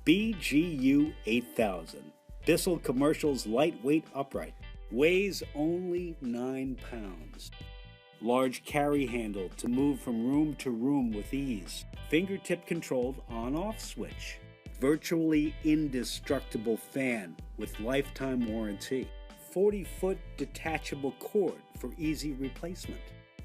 BGU 8000, Bissell Commercial's lightweight upright, weighs only 9 pounds. Large carry handle to move from room to room with ease. Fingertip controlled on-off switch. Virtually indestructible fan with lifetime warranty. 40-foot detachable cord for easy replacement.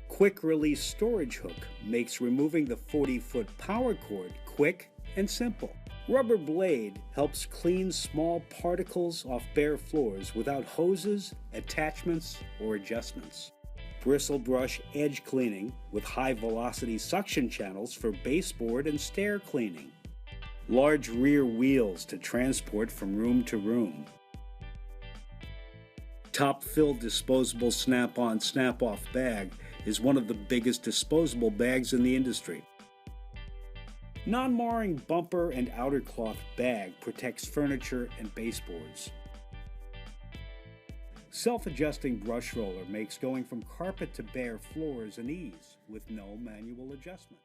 Quick release storage hook makes removing the 40-foot power cord quick and simple. Rubber blade helps clean small particles off bare floors without hoses, attachments, or adjustments. Bristle brush edge cleaning with high-velocity suction channels for baseboard and stair cleaning. Large rear wheels to transport from room to room. Top-fill disposable snap-on, snap-off bag is one of the biggest disposable bags in the industry. Non-marring bumper and outer cloth bag protects furniture and baseboards. Self-adjusting brush roller makes going from carpet to bare floors an ease with no manual adjustment.